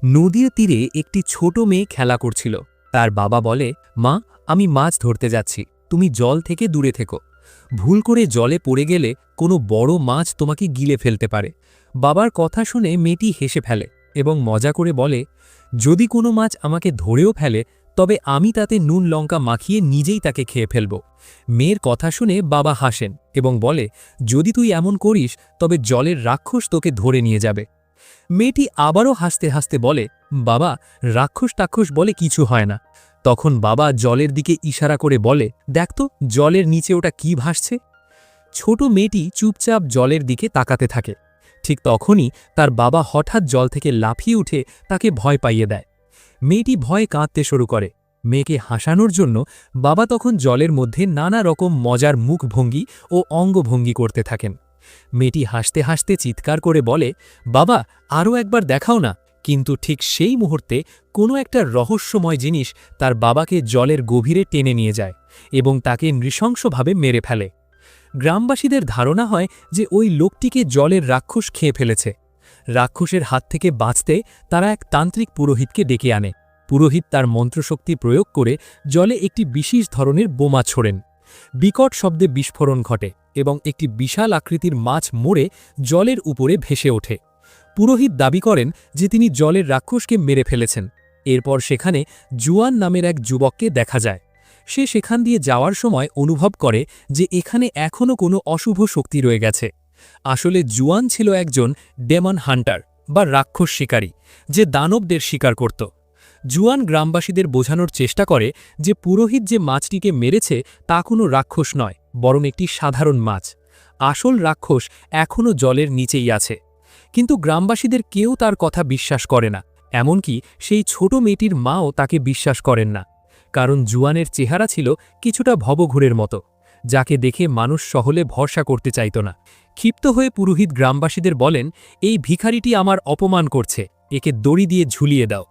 নদীর তীরে একটি ছোট মেয়ে খেলা করছিল। তার বাবা বলে, মা, আমি মাছ ধরতে যাচ্ছি, তুমি জল থেকে দূরে থেকো। ভুল করে জলে পড়ে গেলে কোনো বড় মাছ তোমাকে গিলে ফেলতে পারে। বাবার কথা শুনে মেয়েটি হেসে ফেলে এবং মজা করে বলে, যদি কোনো মাছ আমাকে ধরেও ফেলে তবে আমি তাতে নুন লঙ্কা মাখিয়ে নিজেই তাকে খেয়ে ফেলব। মেয়ের কথা শুনে বাবা হাসেন এবং বলে, যদি তুই এমন করিস তবে জলের রাক্ষস তোকে ধরে নিয়ে যাবে। মেয়েটি আবারও হাসতে হাসতে বলে, বাবা, রাক্ষস টাক্ষস বলে কিছু হয় না। তখন বাবা জলের দিকে ইশারা করে বলে, দেখ তো জলের নিচে ওটা কি ভাসছে। ছোট মেয়েটি চুপচাপ জলের দিকে তাকাতে থাকে। ঠিক তখনই তার বাবা হঠাৎ জল থেকে লাফিয়ে উঠে তাকে ভয় পাইয়ে দেয়। মেয়েটি ভয়ে কাঁদতে শুরু করে। মেয়েকে হাসানোর জন্য বাবা তখন জলের মধ্যে নানা রকম মজার মুখভঙ্গি ও অঙ্গভঙ্গি করতে থাকেন। মেয়েটি হাসতে হাসতে চিৎকার করে বলে, বাবা, আরও একবার দেখাও না। কিন্তু ঠিক সেই মুহূর্তে কোনো একটা রহস্যময় জিনিস তার বাবাকে জলের গভীরে টেনে নিয়ে যায় এবং তাকে নৃশংসভাবে মেরে ফেলে। গ্রামবাসীদের ধারণা হয় যে ওই লোকটিকে জলের রাক্ষস খেয়ে ফেলেছে। রাক্ষসের হাত থেকে বাঁচতে তারা এক তান্ত্রিক পুরোহিতকে ডেকে আনে। পুরোহিত তার মন্ত্রশক্তি প্রয়োগ করে জলে একটি বিশেষ ধরনের বোমা ছোড়েন। বিকট শব্দে বিস্ফোরণ ঘটে এবং একটি বিশাল আকৃতির মাছ মরে জলের উপরে ভেসে ওঠে। পুরোহিত দাবি করেন যে তিনি জলের রাক্ষসকে মেরে ফেলেছেন। এরপর সেখানে জুয়ান নামের এক যুবককে দেখা যায়। সে সেখান দিয়ে যাওয়ার সময় অনুভব করে যে এখানে এখনও কোনো অশুভ শক্তি রয়ে গেছে। আসলে জুয়ান ছিল একজন ডেমন হান্টার বা রাক্ষস শিকারী, যে দানবদের শিকার করত। জুয়ান গ্রামবাসীদের বোঝানোর চেষ্টা করে যে পুরোহিত যে মাছটিকে মেরেছে তা কোনো রাক্ষস নয়, বরং একটি সাধারণ মাছ। আসল রাক্ষস এখনও জলের নিচেই আছে। কিন্তু গ্রামবাসীদের কেউ তার কথা বিশ্বাস করে না, এমনকি সেই ছোট মেয়েটির মাও তাকে বিশ্বাস করেন না। কারণ জুয়ানের চেহারা ছিল কিছুটা ভবঘুরের মতো, যাকে দেখে মানুষ সহলে ভরসা করতে চাইত না। ক্ষিপ্ত হয়ে পুরোহিত গ্রামবাসীদের বলেন, এই ভিখারিটি আমার অপমান করছে, একে দড়ি দিয়ে ঝুলিয়ে দাও।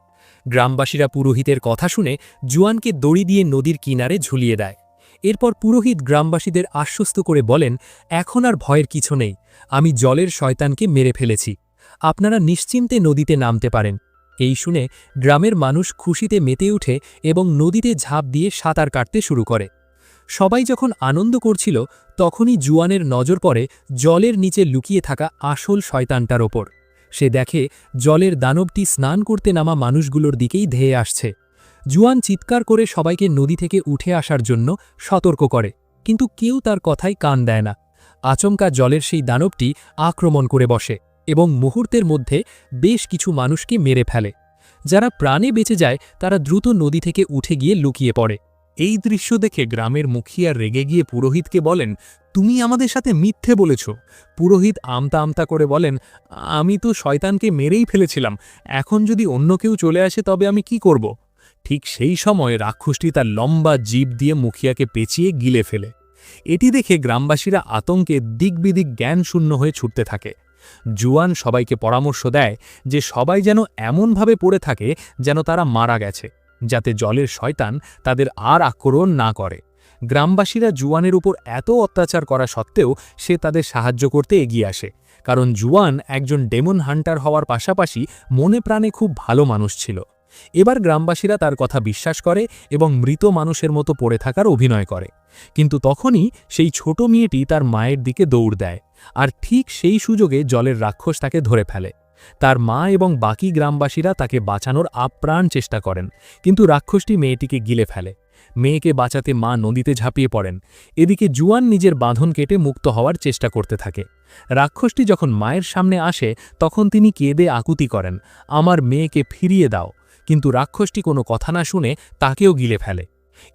গ্রামবাসীরা পুরোহিতের কথা শুনে জুয়ানকে দড়ি দিয়ে নদীর কিনারে ঝুলিয়ে দেয়। এরপর পুরোহিত গ্রামবাসীদের আশ্বস্ত করে বলেন, এখন আর ভয়ের কিছু নেই, আমি জলের শয়তানকে মেরে ফেলেছি, আপনারা নিশ্চিন্তে নদীতে নামতে পারেন। এই শুনে গ্রামের মানুষ খুশিতে মেতে উঠে এবং নদীতে ঝাঁপ দিয়ে সাঁতার কাটতে শুরু করে। সবাই যখন আনন্দ করছিল তখনই জুয়ানের নজর পড়ে জলের নিচে লুকিয়ে থাকা আসল শয়তানটার ওপর। সে দেখে জলের দানবটি স্নান করতে নামা মানুষগুলোর দিকেই ধেয়ে আসছে। জুয়ান চিৎকার করে সবাইকে নদী থেকে উঠে আসার জন্য সতর্ক করে, কিন্তু কেউ তার কথায় কান দেয় না। আচমকা জলের সেই দানবটি আক্রমণ করে বসে এবং মুহূর্তের মধ্যে বেশ কিছু মানুষকে মেরে ফেলে। যারা প্রাণে বেঁচে যায় তারা দ্রুত নদী থেকে উঠে গিয়ে লুকিয়ে পড়ে। এই দৃশ্য দেখে গ্রামের মুখিয়া রেগে গিয়ে পুরোহিতকে বলেন, তুমি আমাদের সাথে মিথ্যে বলেছ। পুরোহিত আমতা আমতা করে বলেন, আমি তো শয়তানকে মেরেই ফেলেছিলাম, এখন যদি অন্য কেউ চলে আসে তবে আমি কি করব। ঠিক সেই সময় রাক্ষসটি তার লম্বা জিভ দিয়ে মুখিয়াকে পেঁচিয়ে গিলে ফেলে। এটি দেখে গ্রামবাসীরা আতঙ্কে দিকবিদিক জ্ঞান শূন্য হয়ে ছুটতে থাকে। জুয়ান সবাইকে পরামর্শ দেয় যে সবাই যেন এমনভাবে পড়ে থাকে যেন তারা মারা গেছে, যাতে জলের শয়তান তাদের আর আক্রমণ না করে। গ্রামবাসীরা জুয়ানের উপর এত অত্যাচার করা সত্ত্বেও সে তাদের সাহায্য করতে এগিয়ে আসে, কারণ জুয়ান একজন ডেমন হান্টার হওয়ার পাশাপাশি মনে প্রাণে খুব ভালো মানুষ ছিল। এবার গ্রামবাসীরা তার কথা বিশ্বাস করে এবং মৃত মানুষের মতো পড়ে থাকার অভিনয় করে। কিন্তু তখনই সেই ছোট মেয়েটি তার মায়ের দিকে দৌড় দেয়, আর ঠিক সেই সুযোগে জলের রাক্ষস তাকে ধরে ফেলে। তার মা এবং বাকি গ্রামবাসীরা তাকে বাঁচানোর আপ্রাণ চেষ্টা করেন, কিন্তু রাক্ষসটি মেয়েটিকে গিলে ফেলে। মেয়েকে বাঁচাতে মা নদীতে ঝাঁপিয়ে পড়েন। এদিকে জুয়ান নিজের বাঁধন কেটে মুক্ত হওয়ার চেষ্টা করতে থাকে। রাক্ষসটি যখন মায়ের সামনে আসে তখন তিনি কেঁদে আকুতি করেন, আমার মেয়েকে ফিরিয়ে দাও। কিন্তু রাক্ষসটি কোনো কথা না শুনে তাকেও গিলে ফেলে।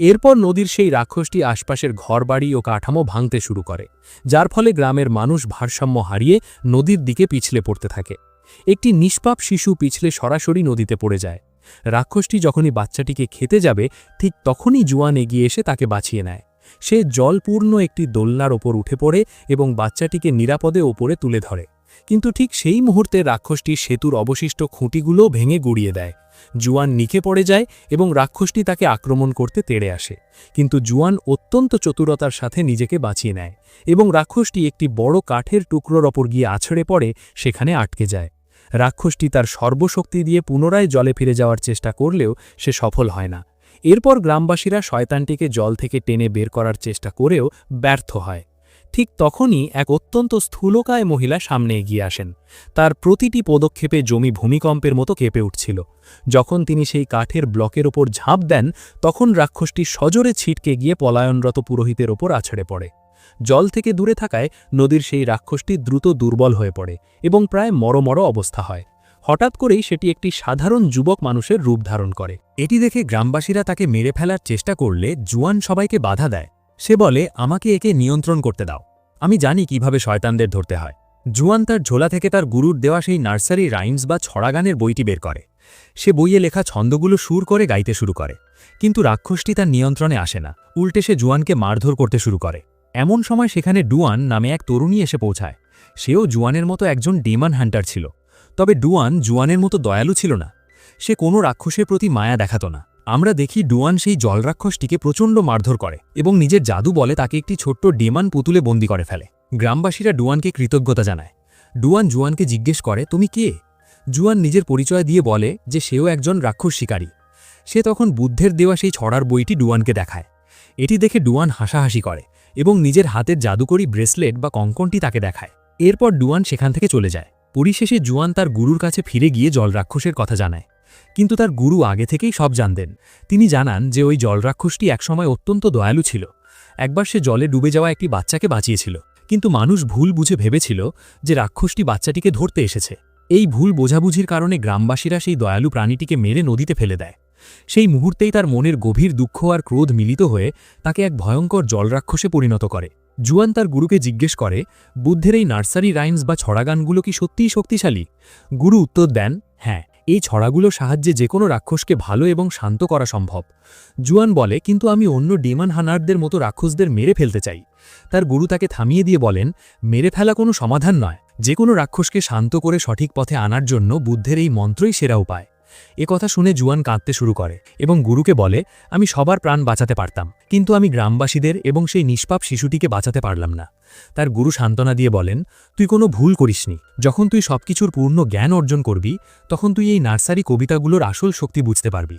এরপর নদীর সেই রাক্ষসটি আশপাশের ঘরবাড়ি ও কাঠামো ভাঙতে শুরু করে, যার ফলে গ্রামের মানুষ ভারসাম্য হারিয়ে নদীর দিকে পিছলে পড়তে থাকে। একটি নিষ্পাপ শিশু পিছলে সরাসরি নদীতে পড়ে যায়। রাক্ষসটি যখনই বাচ্চাটিকে খেতে যাবে ঠিক তখনই জুয়ান এগিয়ে এসে তাকে বাঁচিয়ে নেয়। সে জলপূর্ণ একটি দোলনার ওপর উঠে পড়ে এবং বাচ্চাটিকে নিরাপদে ওপরে তুলে ধরে। কিন্তু ঠিক সেই মুহূর্তে রাক্ষসটি সেতুর অবশিষ্ট খুঁটিগুলো ভেঙে গুড়িয়ে দেয়। জুয়ান নিচে পড়ে যায় এবং রাক্ষসটি তাকে আক্রমণ করতে তেড়ে আসে, কিন্তু জুয়ান অত্যন্ত চতুরতার সাথে নিজেকে বাঁচিয়ে নেয় এবং রাক্ষসটি একটি বড় কাঠের টুকরোর ওপর গিয়ে আছড়ে পড়ে সেখানে আটকে যায়। রাক্ষসটি তার সর্বশক্তি দিয়ে পুনরায় জলে ফিরে যাওয়ার চেষ্টা করলেও সে সফল হয় না। এরপর গ্রামবাসীরা শয়তানটিকে জল থেকে টেনে বের করার চেষ্টা করেও ব্যর্থ হয়। ঠিক তখনই এক অত্যন্ত স্থূলকায় মহিলা সামনে এগিয়ে আসেন। তার প্রতিটি পদক্ষেপে জমি ভূমিকম্পের মতো কেঁপে উঠছিল। যখন তিনি সেই কাঠের ব্লকের ওপর ঝাঁপ দেন, তখন রাক্ষসটি সজোরে ছিটকে গিয়ে পলায়নরত পুরোহিতের ওপর আছড়ে পড়ে। জল থেকে দূরে থাকায় নদীর সেই রাক্ষসটি দ্রুত দুর্বল হয়ে পড়ে এবং প্রায় মরমর অবস্থা হয়। হঠাৎ করেই সেটি একটি সাধারণ যুবক মানুষের রূপ ধারণ করে। এটি দেখে গ্রামবাসীরা তাকে মেরে ফেলার চেষ্টা করলে জুয়ান সবাইকে বাধা দেয়। সে বলে, আমাকে একে নিয়ন্ত্রণ করতে দাও, আমি জানি কিভাবে শয়তানদের ধরতে হয়। জুয়ান তার ঝোলা থেকে তার গুরুর দেওয়া সেই নার্সারি রাইমস বা ছড়াগানের বইটি বের করে। সে বইয়ে লেখা ছন্দগুলো সুর করে গাইতে শুরু করে। কিন্তু রাক্ষসটি তার নিয়ন্ত্রণে আসে না, উল্টে সে জুয়ানকে মারধর করতে শুরু করে। এমন সময় সেখানে ডুয়ান নামে এক তরুণী এসে পৌঁছায়। সেও জুয়ানের মতো একজন ডেমন হান্টার ছিল। তবে ডুয়ান জুয়ানের মতো দয়ালু ছিল না। সে কোনো রাক্ষসের প্রতি মায়া দেখাত না। আমরা দেখি ডুয়ান সেই জলরাক্ষসটিকে প্রচণ্ড মারধর করে এবং নিজের জাদু বলে তাকে একটি ছোট্ট ডেমান পুতুলে বন্দি করে ফেলে। গ্রামবাসীরা ডুয়ানকে কৃতজ্ঞতা জানায়। ডুয়ান জুয়ানকে জিজ্ঞেস করে, তুমি কে? জুয়ান নিজের পরিচয় দিয়ে বলে যে সেও একজন রাক্ষস শিকারী। সে তখন বুদ্ধের দেওয়া সেই ছড়ার বইটি ডুয়ানকে দেখায়। এটি দেখে ডুয়ান হাসাহাসি করে এবং নিজের হাতের জাদুকরি ব্রেসলেট বা কঙ্কনটি তাকে দেখায়। এরপর ডুয়ান সেখান থেকে চলে যায়। পরিশেষে জুয়ান তার গুরুর কাছে ফিরে গিয়ে জলরাক্ষসের কথা জানায়। কিন্তু তার গুরু আগে থেকেই সব জানতেন। তিনি জানান যে ওই জলরাক্ষসটি একসময় অত্যন্ত দয়ালু ছিল। একবার সে জলে ডুবে যাওয়া একটি বাচ্চাকে বাঁচিয়েছিল, কিন্তু মানুষ ভুল বুঝে ভেবেছিল যে রাক্ষসটি বাচ্চাটিকে ধরতে এসেছে। এই ভুল বোঝাবুঝির কারণে গ্রামবাসীরা সেই দয়ালু প্রাণীটিকে মেরে নদীতে ফেলে দেয়। সেই মুহূর্তেই তার মনের গভীর দুঃখ আর ক্রোধ মিলিত হয়ে তাকে এক ভয়ঙ্কর জলরাক্ষসে পরিণত করে। জুয়ান তার গুরুকে জিজ্ঞেস করে, বুদ্ধের এই নার্সারি রাইমস বা ছড়াগানগুলো কি সত্যিই শক্তিশালী? গুরু উত্তর দেন, হ্যাঁ, এই ছড়াগুলোর সাহায্যে যে কোনো রাক্ষসকে ভালো এবং শান্ত করা সম্ভব। জুয়ান বলে, কিন্তু আমি অন্য ডেমন হানারদের মতো রাক্ষসদের মেরে ফেলতে চাই। তার গুরু তাকে থামিয়ে দিয়ে বলেন, মেরে ফেলা কোনো সমাধান নয়। যে কোনো রাক্ষসকে শান্ত করে সঠিক পথে আনার জন্য বুদ্ধের এই মন্ত্রই সেরা উপায়। কথা শুনে জুয়ান কাঁদতে শুরু করে এবং গুরুকে বলে, আমি সবার প্রাণ বাঁচাতে পারতাম, কিন্তু আমি গ্রামবাসীদের এবং সেই নিষ্পাপ শিশুটিকে বাঁচাতে পারলাম না। তার গুরু সান্ত্বনা দিয়ে বলেন, তুই কোনো ভুল করিসনি। যখন তুই সবকিছুর পূর্ণ জ্ঞান অর্জন করবি, তখন তুই এই নার্সারি কবিতাগুলোর আসল শক্তি বুঝতে পারবি।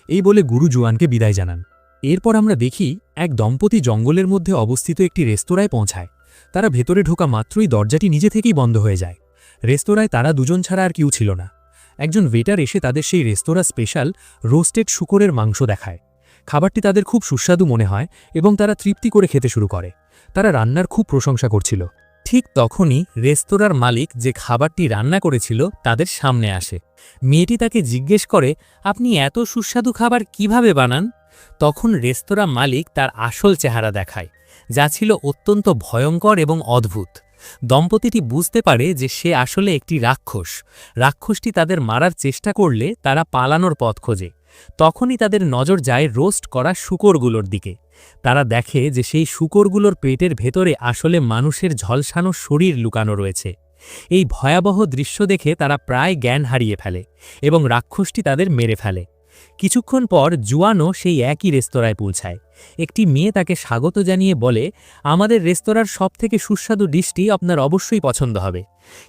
এই বলে গুরু জুয়ানকে বিদায় জানান। এরপর আমরা দেখি এক দম্পতি জঙ্গলের মধ্যে অবস্থিত একটি রেস্তোরাঁয় পৌঁছায়। তারা ভেতরে ঢোকা মাত্রই দরজাটি নিজে থেকেই বন্ধ হয়ে যায়। রেস্তোরাঁয় তারা দুজন ছাড়া আর কেউ ছিল না। একজন ওয়েটার এসে তাদের সেই রেস্তোরাঁ স্পেশাল রোস্টেড শূকরের মাংস দেখায়। খাবারটি তাদের খুব সুস্বাদু মনে হয় এবং তারা তৃপ্তি করে খেতে শুরু করে। তারা রান্নার খুব প্রশংসা করছিল। ঠিক তখনই রেস্তোরাঁর মালিক যে খাবারটি রান্না করেছিল তাদের সামনে আসে। মেয়েটি তাকে জিজ্ঞেস করে, আপনি এত সুস্বাদু খাবার কিভাবে বানান? তখন রেস্তোরাঁ মালিক তার আসল চেহারা দেখায়, যা ছিল অত্যন্ত ভয়ঙ্কর এবং অদ্ভুত। দম্পতিটি বুঝতে পারে যে সে আসলে একটি রাক্ষস। রাক্ষসটি তাদের মারার চেষ্টা করলে তারা পালানোর পথ খোঁজে। তখনই তাদের নজর যায় রোস্ট করা শূকরগুলোর দিকে। তারা দেখে যে সেই শূকরগুলোর পেটের ভেতরে আসলে মানুষের ঝলসানো শরীর লুকানো রয়েছে। এই ভয়াবহ দৃশ্য দেখে তারা প্রায় জ্ঞান হারিয়ে ফেলে এবং রাক্ষসটি তাদের মেরে ফেলে। কিছুক্ষণ পর জুয়ানও সেই একই রেস্তোরাঁয় পৌঁছায়। একটি মেয়ে তাকে স্বাগত জানিয়ে বলে, আমাদের রেস্তোরাঁর সবথেকে সুস্বাদু ডিশটি আপনার অবশ্যই পছন্দ হবে।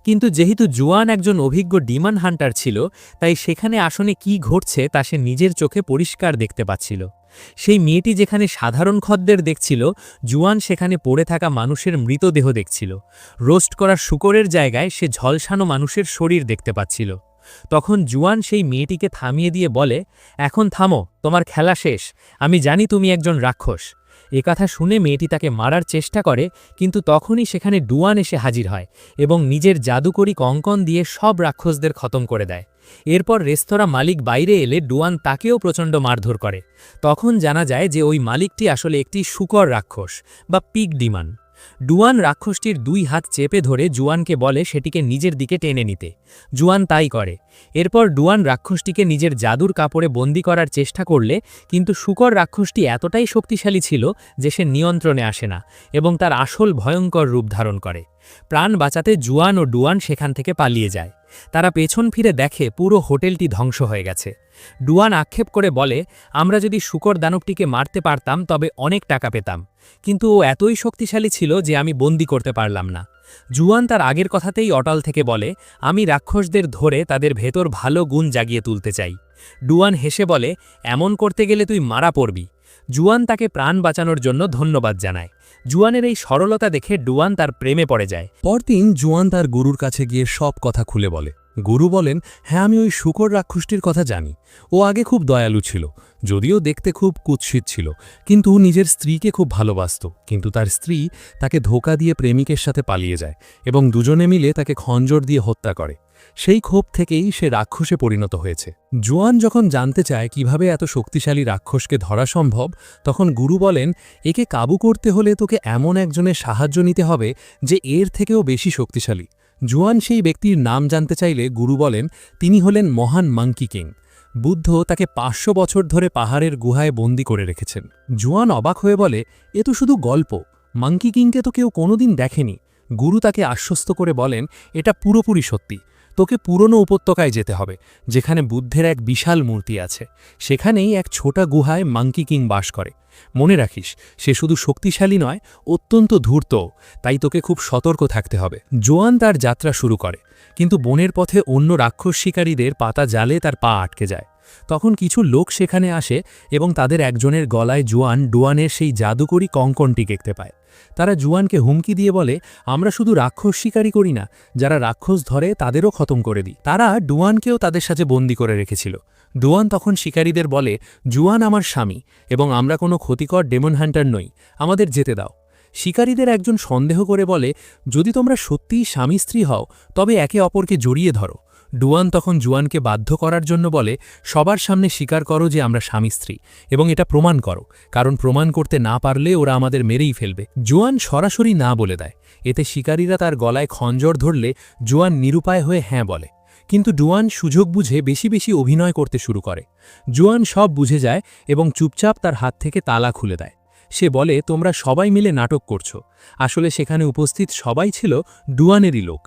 কিন্তু যেহেতু জুয়ান একজন অভিজ্ঞ ডিমন হান্টার ছিল, তাই সেখানে আসলে কি ঘটছে তা সে নিজের চোখে পরিষ্কার দেখতে পাচ্ছিল। সেই মেয়েটি যেখানে সাধারণ খদ্দের দেখছিল, জুয়ান সেখানে পড়ে থাকা মানুষের মৃতদেহ দেখছিল। রোস্ট করা শূকরের জায়গায় সে ঝলসানো মানুষের শরীর দেখতে পাচ্ছিল। তখন জুয়ান সেই মেয়েটিকে থামিয়ে দিয়ে বলে, এখন থামো, তোমার খেলা শেষ। আমি জানি তুমি একজন রাক্ষস। কথা শুনে মেয়েটি তাকে মারার চেষ্টা করে, কিন্তু তখনই সেখানে ডুয়ান এসে হাজির হয় এবং নিজের জাদুকরি কঙ্কন দিয়ে সব রাক্ষসদের খতম করে দেয়। এরপর রেস্তোরাঁ মালিক বাইরে এলে ডুয়ান তাকেও প্রচণ্ড মারধর করে। তখন জানা যায় যে ওই মালিকটি আসলে একটি শূকর রাক্ষস বা পিগ ডিমন। ডুয়ান রাক্ষসটির দুই হাত চেপে ধরে জুয়ানকে বলে সেটিকে নিজের দিকে টেনে নিতে। জুয়ান তাই করে। এরপর ডুয়ান রাক্ষসটিকে নিজের জাদুর কাপড়ে বন্দি করার চেষ্টা করলে, কিন্তু শূকর রাক্ষসটি এতটাই শক্তিশালী ছিল যে সে নিয়ন্ত্রণে আসে না এবং তার আসল ভয়ঙ্কর রূপ ধারণ করে। প্রাণ বাঁচাতে জুয়ান ও ডুয়ান সেখান থেকে পালিয়ে যায়। তারা পেছন ফিরে দেখে পুরো হোটেলটি ধ্বংস হয়ে গেছে। ডুয়ান আক্ষেপ করে বলে, আমরা যদি শূকর দানবটিকে মারতে পারতাম তবে অনেক টাকা পেতাম, কিন্তু ও এতই শক্তিশালী ছিল যে আমি বন্দি করতে পারলাম না। জুয়ান তার আগের কথাতেই অটল থেকে বলে, আমি রাক্ষসদের ধরে তাদের ভেতর ভালো গুণ জাগিয়ে তুলতে চাই। ডুয়ান হেসে বলে, এমন করতে গেলে তুই মারা পড়বি। জুয়ান তাকে প্রাণ বাঁচানোর জন্য ধন্যবাদ জানায়। জুয়ানের এই সরলতা দেখে ডুয়ান তার প্রেমে পড়ে যায়। পরদিন জুয়ান তার গুরুর কাছে গিয়ে সব কথা খুলে বলে। গুরু বলেন, হ্যাঁ আমি ওই শূকর রাক্ষসটির কথা জানি। ও আগে খুব দয়ালু ছিল, যদিও দেখতে খুব কুৎসিত ছিল, কিন্তু নিজের স্ত্রীকে খুব ভালোবাসত। কিন্তু তার স্ত্রী তাকে ধোঁকা দিয়ে প্রেমিকের সাথে পালিয়ে যায় এবং দুজনে মিলে তাকে খঞ্জর দিয়ে হত্যা করে। সেই ক্ষোভ থেকেই সে রাক্ষসে পরিণত হয়েছে। জুয়ান যখন জানতে চায় কিভাবে এত শক্তিশালী রাক্ষসকে ধরা সম্ভব, তখন গুরু বলেন, একে কাবু করতে হলে তোকে এমন একজনের সাহায্য নিতে হবে যে এর থেকেও বেশি শক্তিশালী। জুয়ান সেই ব্যক্তির নাম জানতে চাইলে গুরু বলেন, তিনি হলেন মহান মাঙ্কি কিং। বুদ্ধ তাকে 500 বছর ধরে পাহাড়ের গুহায় বন্দী করে রেখেছেন। জুয়ান অবাক হয়ে বলে, এ তো শুধু গল্প, মাঙ্কি কিংকে তো কেউ কোনোদিন দেখেনি। গুরু তাকে আশ্বস্ত করে বলেন, এটা পুরোপুরি সত্যি। তোকে পুরনো উপত্যকায় যেতে হবে, যেখানে বুদ্ধের এক বিশাল মূর্তি আছে। সেখানেই এক ছোটা গুহায় মাঙ্কি কিং বাস করে। মনে রাখিস, সে শুধু শক্তিশালী নয়, অত্যন্ত ধূর্ত, তাই তোকে খুব সতর্ক থাকতে হবে। জোয়ান তার যাত্রা শুরু করে, কিন্তু বনের পথে অন্য রাক্ষস শিকারীদের পাতা জালে তার পা আটকে যায়। তখন কিছু লোক সেখানে আসে এবং তাদের একজনের গলায় ডুয়ানের সেই জাদুকরি কঙ্কনটি দেখতে পায়। তারা জুয়ানকে হুমকি দিয়ে বলে, আমরা শুধু রাক্ষস শিকারী করি না, যারা রাক্ষস ধরে তাদেরও খতম করে দিই। তারা ডুয়ানকেও তাদের সাথে বন্দী করে রেখেছিল। ডুয়ান তখন শিকারীদের বলে, জুয়ান আমার স্বামী এবং আমরা কোনো ক্ষতিকর ডেমন হান্টার নই, আমাদের যেতে দাও। শিকারীদের একজন সন্দেহ করে বলে, যদি তোমরা সত্যিই স্বামী স্ত্রী হও তবে একে অপরকে জড়িয়ে ধরো। ডুয়ান তখন জুয়ানকে বাধ্য করার জন্য বলে, সবার সামনে স্বীকার করো যে আমরা স্বামী স্ত্রী এবং এটা প্রমাণ করো, কারণ প্রমাণ করতে না পারলে ওরা আমাদের মেরেই ফেলবে। জুয়ান সরাসরি না বলে দেয়। এতে শিকারীরা তার গলায় খঞ্জর ধরলে জুয়ান নিরুপায় হয়ে হ্যাঁ বলে। কিন্তু ডুয়ান সুযোগ বুঝে বেশি বেশি অভিনয় করতে শুরু করে। জুয়ান সব বুঝে যায় এবং চুপচাপ তার হাত থেকে তালা খুলে দেয়। সে বলে, তোমরা সবাই মিলে নাটক করছো। আসলে সেখানে উপস্থিত সবাই ছিল ডুয়ানেরই লোক।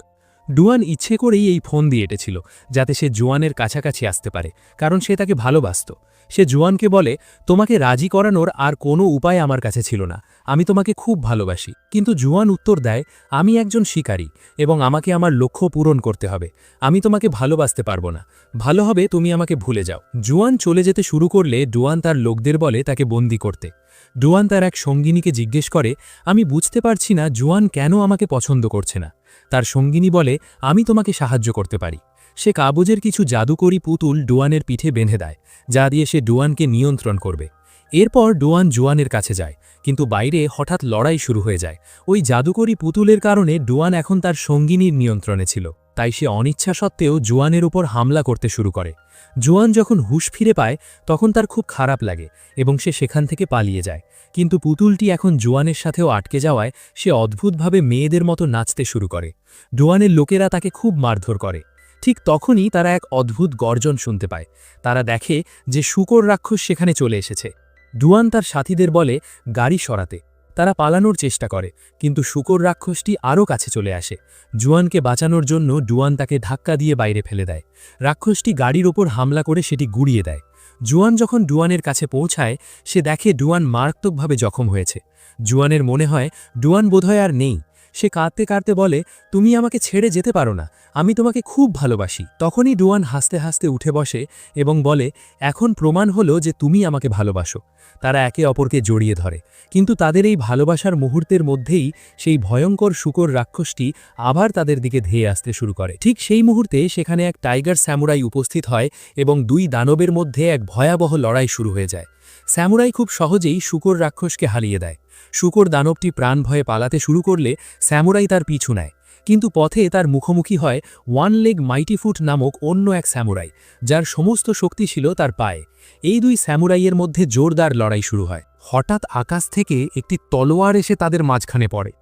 ডুয়ান ইচ্ছে করেই এই ফোন দিয়ে এঁটেছিল, যাতে সে জুয়ানের কাছাকাছি আসতে পারে, কারণ সে তাকে ভালোবাসত। সে জুয়ানকে বলে, তোমাকে রাজি করানোর আর কোনো উপায় আমার কাছে ছিল না, আমি তোমাকে খুব ভালোবাসি। কিন্তু জুয়ান উত্তর দেয়, আমি একজন শিকারী এবং আমাকে আমার লক্ষ্য পূরণ করতে হবে। আমি তোমাকে ভালোবাসতে পারবো না, ভালো হবে তুমি আমাকে ভুলে যাও। জুয়ান চলে যেতে শুরু করলে ডুয়ান তার লোকদের বলে তাকে বন্দী করতে। ডুয়ান তার এক সঙ্গিনীকে জিজ্ঞেস করে, আমি বুঝতে পারছি না জুয়ান কেন আমাকে পছন্দ করছে না। তার সঙ্গিনী বলে, আমি তোমাকে সাহায্য করতে পারি। সে কাগজের কিছু জাদুকরি পুতুল ডুয়ানের পিঠে বেঁধে দেয়, যা দিয়ে সে ডুয়ানকে নিয়ন্ত্রণ করবে। এরপর ডুয়ান জুয়ানের কাছে যায়, কিন্তু বাইরে হঠাৎ লড়াই শুরু হয়ে যায়। ওই জাদুকরি পুতুলের কারণে ডুয়ান এখন তার সঙ্গিনীর নিয়ন্ত্রণে ছিল, তাই সে অনিচ্ছা সত্ত্বেও জুয়ানের উপর হামলা করতে শুরু করে। জুয়ান যখন হুঁশ ফিরে পায় তখন তার খুব খারাপ লাগে এবং সে সেখান থেকে পালিয়ে যায়। কিন্তু পুতুলটি এখন জুয়ানের সাথেও আটকে যাওয়ায় সে অদ্ভুতভাবে মেয়েদের মতো নাচতে শুরু করে। ডুয়ানের লোকেরা তাকে খুব মারধর করে। ঠিক তখনই তারা এক অদ্ভুত গর্জন শুনতে পায়। তারা দেখে যে শূকর রাক্ষস সেখানে চলে এসেছে। ডুয়ান তার সাথীদের বলে, গাড়ি সরাতে। তারা পালানোর চেষ্টা করে, কিন্তু শূকর রাক্ষসটি আরও কাছে চলে আসে। জুয়ানকে বাঁচানোর জন্য ডুয়ান তাকে ধাক্কা দিয়ে বাইরে ফেলে দেয়। রাক্ষসটি গাড়ির ওপর হামলা করে সেটি গুড়িয়ে দেয়। জুয়ান যখন ডুয়ানের কাছে পৌঁছায়, সে দেখে ডুয়ান মারাত্মকভাবে জখম হয়েছে। জুয়ানের মনে হয় ডুয়ান বোধহয় আর নেই। সে কাঁদতে কাঁদতে বলে, তুমি আমাকে ছেড়ে যেতে পারো না, আমি তোমাকে খুব ভালোবাসি। তখনই ডুয়ান হাসতে হাসতে উঠে বসে এবং বলে, এখন প্রমাণ হলো যে তুমি আমাকে ভালোবাসো। তারা একে অপরকে জড়িয়ে ধরে, কিন্তু তাদের এই ভালোবাসার মুহূর্তের মধ্যেই সেই ভয়ঙ্কর শূকর রাক্ষসটি আবার তাদের দিকে ধেয়ে আসতে শুরু করে। ঠিক সেই মুহূর্তে সেখানে এক টাইগার স্যামুরাই উপস্থিত হয় এবং দুই দানবের মধ্যে এক ভয়াবহ লড়াই শুরু হয়ে যায়। স্যামুরাই খুব সহজেই শূকর রাক্ষসকে হারিয়ে দেয়। শূকর দানবটি প্রাণ ভয়ে পালাতে শুরু করলে স্যামুরাই তার পিছু নেয়, কিন্তু পথে তার মুখোমুখি হয় ওয়ান লেগ মাইটি ফুট নামক অন্য এক স্যামুরাই, যার সমস্ত শক্তি ছিল তার পায়ে। এই দুই স্যামুরাইয়ের মধ্যে জোরদার লড়াই শুরু হয়। হঠাৎ আকাশ থেকে একটি তলোয়ার এসে তাদের মাঝখানে পড়ে।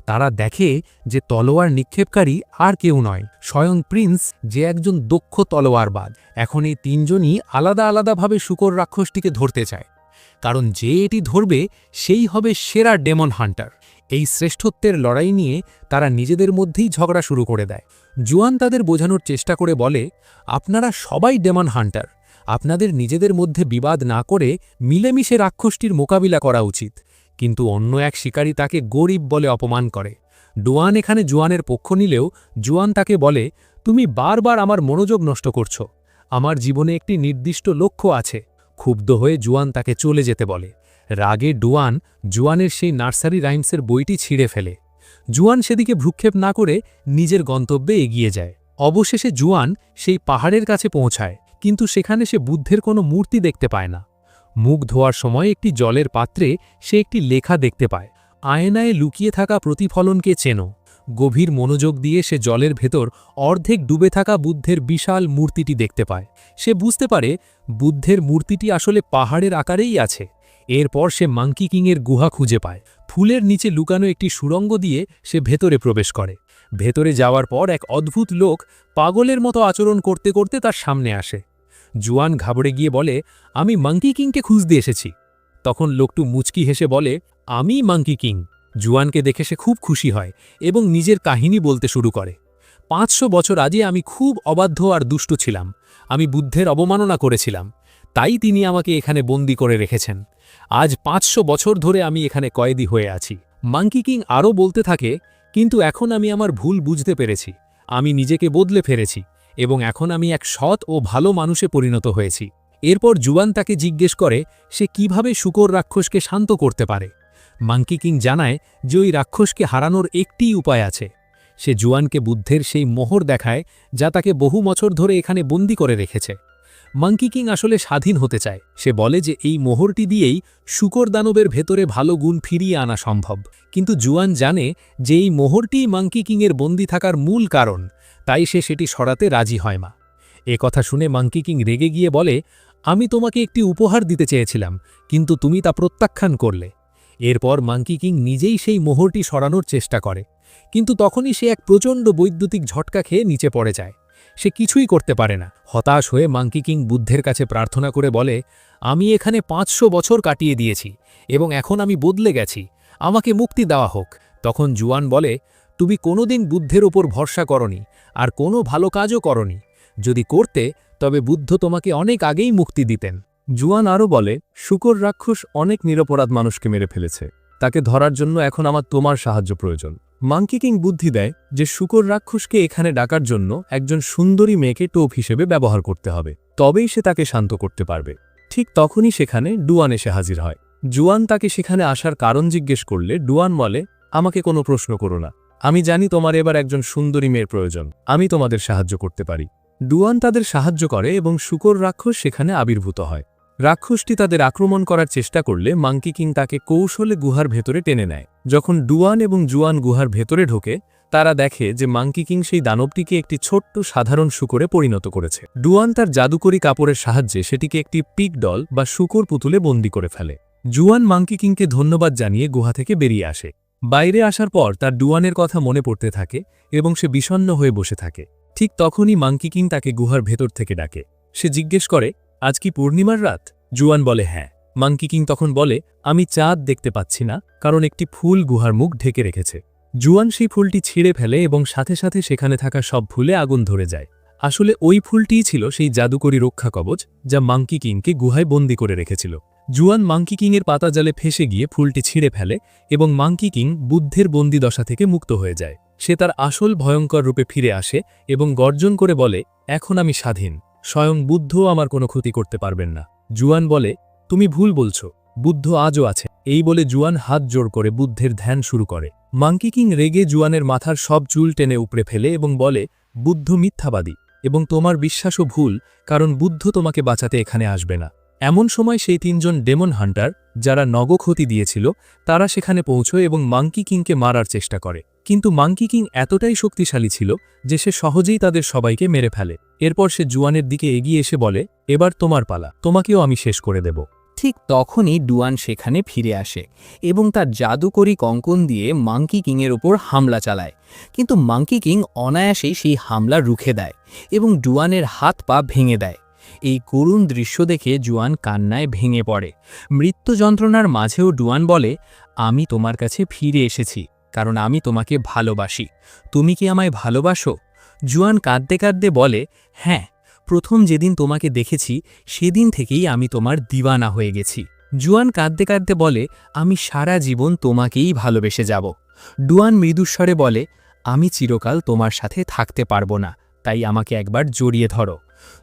তারা দেখে যে তলোয়ার নিক্ষেপকারী আর কেউ নয়, স্বয়ং প্রিন্স, যে একজন দক্ষ তলোয়ারবাজ। এখন এই তিনজনই আলাদা আলাদাভাবে শূকর রাক্ষসটিকে ধরতে চায়, কারণ যে এটি ধরবে সেই হবে সেরা ডেমন হান্টার। এই শ্রেষ্ঠত্বের লড়াই নিয়ে তারা নিজেদের মধ্যেই ঝগড়া শুরু করে দেয়। জুয়ান তাদের বোঝানোর চেষ্টা করে বলে, আপনারা সবাই ডেমন হান্টার, আপনাদের নিজেদের মধ্যে বিবাদ না করে মিলেমিশে রাক্ষসটির মোকাবিলা করা উচিত। কিন্তু অন্য এক শিকারী তাকে গরিব বলে অপমান করে। ডুয়ান এখানে জুয়ানের পক্ষ নিলেও জুয়ান তাকে বলে, তুমি বারবার আমার মনোযোগ নষ্ট করছো। আমার জীবনে একটি নির্দিষ্ট লক্ষ্য আছে। ক্ষুব্ধ হয়ে জুয়ান তাকে চলে যেতে বলে। রাগে ডুয়ান জুয়ানের সেই নার্সারি রাইমসের বইটি ছিঁড়ে ফেলে। জুয়ান সেদিকে ভ্রুক্ষেপ না করে নিজের গন্তব্যে এগিয়ে যায়। অবশেষে জুয়ান সেই পাহাড়ের কাছে পৌঁছায়, কিন্তু সেখানে সে বুদ্ধের কোনো মূর্তি দেখতে পায় না। মুখ ধোয়ার সময় একটি জলের পাত্রে সে একটি লেখা দেখতে পায়, আয়নায় লুকিয়ে থাকা প্রতিফলনকে চেনো। গভীর মনোযোগ দিয়ে সে জলের ভেতর অর্ধেক ডুবে থাকা বুদ্ধের বিশাল মূর্তিটি দেখতে পায়। সে বুঝতে পারে বুদ্ধের মূর্তিটি আসলে পাহাড়ের আকারেই আছে। এরপর সে মাঙ্কি কিংয়ের গুহা খুঁজে পায়। ফুলের নিচে লুকানো একটি সুড়ঙ্গ দিয়ে সে ভেতরে প্রবেশ করে। ভেতরে যাওয়ার পর এক অদ্ভুত লোক পাগলের মতো আচরণ করতে করতে তার সামনে আসে। জুয়ান ঘাবড়ে গিয়ে বলে, আমি মাঙ্কি কিংকে খুঁজতে এসেছি। তখন লোকটু মুচকি হেসে বলে, আমি মাঙ্কি কিং। জুয়ানকে দেখে সে খুব খুশি হয় এবং নিজের কাহিনী বলতে শুরু করে। 500 বছর আগে আমি খুব অবাধ্য আর দুষ্ট ছিলাম। আমি বুদ্ধের অবমাননা করেছিলাম, তাই তিনি আমাকে এখানে বন্দী করে রেখেছেন। আজ 500 বছর ধরে আমি এখানে কয়েদি হয়ে আছি। মাঙ্কি কিং আরও বলতে থাকে, কিন্তু এখন আমি আমার ভুল বুঝতে পেরেছি। আমি নিজেকে বদলে ফেলেছি এবং এখন আমি এক সৎ ও ভালো মানুষে পরিণত হয়েছি। এরপর জুয়ান তাকে জিজ্ঞেস করে সে কিভাবে শূকর রাক্ষসকে শান্ত করতে পারে। মাঙ্কি কিং জানায় যে ওই রাক্ষসকে হারানোর একটিই উপায় আছে। সে জুয়ানকে বুদ্ধের সেই মোহর দেখায় যা তাকে বহু বছর ধরে এখানে বন্দী করে রেখেছে। মাঙ্কি কিং আসলে স্বাধীন হতে চায়। সে বলে যে এই মোহরটি দিয়েই শূকর দানবের ভেতরে ভালো গুণ ফিরিয়ে আনা সম্ভব। কিন্তু জুয়ান জানে যে এই মোহরটিই মাঙ্কি কিংয়ের বন্দী থাকার মূল কারণ, তাই সে সেটি সরাতে রাজি হয় না। এ কথা শুনে মাঙ্কি কিং রেগে গিয়ে বলে, আমি তোমাকে একটি উপহার দিতে চেয়েছিলাম, কিন্তু তুমি তা প্রত্যাখ্যান করলে। এরপর মাঙ্কি কিং নিজেই সেই মোহরটি সরানোর চেষ্টা করে, কিন্তু তখনই সে এক প্রচণ্ড বৈদ্যুতিক ঝটকা খেয়ে নিচে পড়ে যায়। সে কিছুই করতে পারে না। হতাশ হয়ে মাঙ্কি কিং বুদ্ধের কাছে প্রার্থনা করে বলে, আমি এখানে 500 বছর কাটিয়ে দিয়েছি এবং এখন আমি বদলে গেছি, আমাকে মুক্তি দেওয়া হোক। তখন জুয়ান বলে, তুমি কোনোদিন বুদ্ধের ওপর ভরসা করনি আর কোনো ভালো কাজও করনি। যদি করতে তবে বুদ্ধ তোমাকে অনেক আগেই মুক্তি দিতেন। জুয়ান আরও বলে, শূকর রাক্ষস অনেক নিরপরাধ মানুষকে মেরে ফেলেছে। তাকে ধরার জন্য এখন আমার তোমার সাহায্য প্রয়োজন। মাঙ্কি কিং বুদ্ধি দেয় যে শূকর রাক্ষসকে এখানে ডাকার জন্য একজন সুন্দরী মেয়েকে টোপ হিসেবে ব্যবহার করতে হবে, তবেই সে তাকে শান্ত করতে পারবে। ঠিক তখনই সেখানে ডুয়ান এসে হাজির হয়। জুয়ান তাকে সেখানে আসার কারণ জিজ্ঞেস করলে ডুয়ান বলে, আমাকে কোনো প্রশ্ন করো না, আমি জানি তোমার এবার একজন সুন্দরী মেয়ের প্রয়োজন, আমি তোমাদের সাহায্য করতে পারি। ডুয়ান তাদের সাহায্য করে এবং শূকর রাক্ষস সেখানে আবির্ভূত হয়। রাক্ষসটি তাদের আক্রমণ করার চেষ্টা করলে মাঙ্কি কিং তাকে কৌশলে গুহার ভেতরে টেনে নেয়। যখন ডুয়ান এবং জুয়ান গুহার ভেতরে ঢোকে, তারা দেখে যে মাঙ্কি কিং সেই দানবটিকে একটি ছোট্ট সাধারণ শূকরে পরিণত করেছে। ডুয়ান তার জাদুকরী কাপড়ের সাহায্যে সেটিকে একটি পিগ ডল বা শূকর পুতুলে বন্দী করে ফেলে। জুয়ান মাঙ্কি কিংকে ধন্যবাদ জানিয়ে গুহা থেকে বেরিয়ে আসে। বাইরে আসার পর তার ডুয়ানের কথা মনে পড়তে থাকে এবং সে বিষণ্ণ হয়ে বসে থাকে। ঠিক তখনই মাঙ্কি কিং তাকে গুহার ভেতর থেকে ডাকে। সে জিজ্ঞেস করে, আজ কি পূর্ণিমার রাত? জুয়ান বলে, হ্যাঁ। মাঙ্কি কিং তখন বলে, আমি চাঁদ দেখতে পাচ্ছি না, কারণ একটি ফুল গুহার মুখ ঢেকে রেখেছে। জুয়ান সেই ফুলটি ছিঁড়ে ফেলে এবং সাথে সাথে সেখানে থাকা সব ফুলে আগুন ধরে যায়। আসলে ওই ফুলটিই ছিল সেই জাদুকরী রক্ষা কবচ যা মাঙ্কি কিংকে গুহায় বন্দী করে রেখেছিল। জুয়ান মাঙ্কি কিংয়ের পাতা জালে ফেসে গিয়ে ফুলটি ছিঁড়ে ফেলে এবং মাঙ্কি কিং বুদ্ধের বন্দিদশা থেকে মুক্ত হয়ে যায়। সে তার আসল ভয়ঙ্কর রূপে ফিরে আসে এবং গর্জন করে বলে, এখন আমি স্বাধীন, স্বয়ং বুদ্ধও আমার কোনো ক্ষতি করতে পারবেন না। জুয়ান বলে, তুমি ভুল বলছো, বুদ্ধ আজও আছে। এই বলে জুয়ান হাত জোড় করে বুদ্ধের ধ্যান শুরু করে। মাঙ্কি কিং রেগে জুয়ানের মাথার সব চুল টেনে উপড়ে ফেলে এবং বলে, বুদ্ধ মিথ্যাবাদী এবং তোমার বিশ্বাসও ভুল, কারণ বুদ্ধ তোমাকে বাঁচাতে এখানে আসবে না। এমন সময় সেই 3 জন ডেমন হান্টার যারা নগক্ষতি দিয়েছিল তারা সেখানে পৌঁছয় এবং মাঙ্কি কিংকে মারার চেষ্টা করে। কিন্তু মাঙ্কি কিং এতটাই শক্তিশালী ছিল যে সে সহজেই তাদের সবাইকে মেরে ফেলে। এরপর সে জুয়ানের দিকে এগিয়ে এসে বলে, এবার তোমার পালা, তোমাকেও আমি শেষ করে দেব। ঠিক তখনই ডুয়ান সেখানে ফিরে আসে এবং তার জাদুকরী কঙ্কন দিয়ে মাঙ্কি কিংয়ের ওপর হামলা চালায়। কিন্তু মাঙ্কি কিং অনায়াসেই সেই হামলা রুখে দেয় এবং ডুয়ানের হাত পা ভেঙে দেয়। এই করুণ দৃশ্য দেখে জুয়ান কান্নায় ভেঙে পড়ে। মৃত্যু যন্ত্রণার মাঝেও ডুয়ান বলে, আমি তোমার কাছে ফিরে এসেছি কারণ আমি তোমাকে ভালোবাসি। তুমি কি আমায় ভালোবাসো? জুয়ান কাঁদতে কাঁদতে বলে, হ্যাঁ, প্রথম যেদিন তোমাকে দেখেছি সেদিন থেকেই আমি তোমার দিওয়ানা হয়ে গেছি। জুয়ান কাঁদতে কাঁদতে বলে, আমি সারা জীবন তোমাকেই ভালোবেসে যাব। ডুয়ান মৃদুস্বরে বলে, আমি চিরকাল তোমার সাথে থাকতে পারবো না, তাই আমাকে একবার জড়িয়ে ধরো।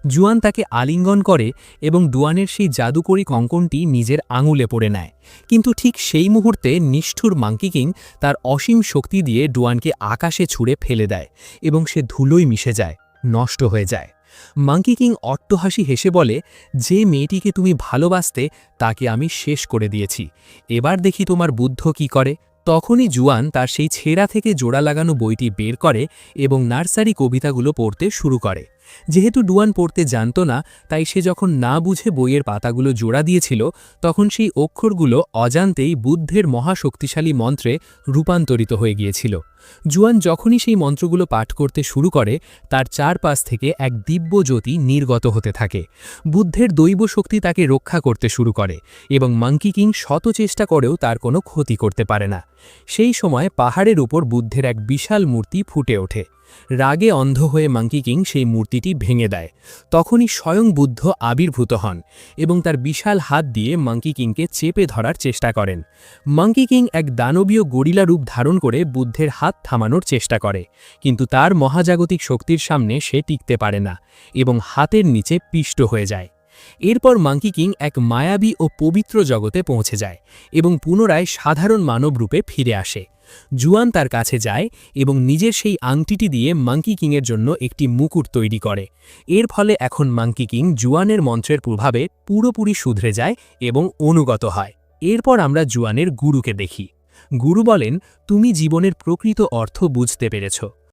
জুয়ান তাকে আলিঙ্গন করে এবং ডুয়ানের সেই জাদুকরী কঙ্কনটি নিজের আঙুলে পড়ে নেয়। কিন্তু ঠিক সেই মুহূর্তে নিষ্ঠুর মাঙ্কি কিং তার অসীম শক্তি দিয়ে ডুয়ানকে আকাশে ছুঁড়ে ফেলে দেয় এবং সে ধুলোয় মিশে যায়, নষ্ট হয়ে যায়। মাঙ্কি কিং অট্টহাসি হেসে বলে, যে মেয়েটিকে তুমি ভালোবাসতে তাকে আমি শেষ করে দিয়েছি, এবার দেখি তোমার বুদ্ধ কি করে। তখনই জুয়ান তার সেই ছেঁড়া থেকে জোড়া লাগানো বইটি বের করে এবং নার্সারি কবিতাগুলো পড়তে শুরু করে। যেহেতু ডুয়ান পড়তে জানত না, তাই সে যখন না বুঝে বইয়ের পাতাগুলো জোড়া দিয়েছিল, তখন সেই অক্ষরগুলো অজান্তেই বুদ্ধের মহাশক্তিশালী মন্ত্রে রূপান্তরিত হয়ে গিয়েছিল। জুয়ান যখনই সেই মন্ত্রগুলো পাঠ করতে শুরু করে, তার চারপাশ থেকে এক দিব্য জ্যোতি নির্গত হতে থাকে। বুদ্ধের দৈব শক্তি তাকে রক্ষা করতে শুরু করে এবং মাঙ্কি কিং শত চেষ্টা করেও তার কোনো ক্ষতি করতে পারে না। সেই সময় পাহাড়ের উপর বুদ্ধের এক বিশাল মূর্তি ফুটে ওঠে। রাগে অন্ধ হয়ে মাঙ্কি কিং সেই মূর্তিটি ভেঙে দেয়। তখনই স্বয়ং বুদ্ধ আবির্ভূত হন এবং তার বিশাল হাত দিয়ে মাঙ্কি কিংকে চেপে ধরার চেষ্টা করেন। মাঙ্কি কিং এক দানবীয় গরিলা রূপ ধারণ করে বুদ্ধের হাত থামানোর চেষ্টা করে, কিন্তু তার মহাজাগতিক শক্তির সামনে সে টিকতে পারে না এবং হাতের নিচে পিষ্ট হয়ে যায়। এরপর মাঙ্কি কিং এক মায়াবী ও পবিত্র জগতে পৌঁছে যায় এবং পুনরায় সাধারণ মানব রূপে ফিরে আসে। জুয়ান তার কাছে যায় এবং নিজের সেই আংটিটি দিয়ে মাঙ্কি কিংয়ের জন্য একটি মুকুট তৈরি করে। এর ফলে এখন মাঙ্কি কিং জুয়ানের মন্ত্রের প্রভাবে পুরোপুরি শুধরে যায় এবং অনুগত হয়। এরপর আমরা জুয়ানের গুরুকে দেখি। গুরু বলেন, তুমি জীবনের প্রকৃত অর্থ বুঝতে পেরেছ।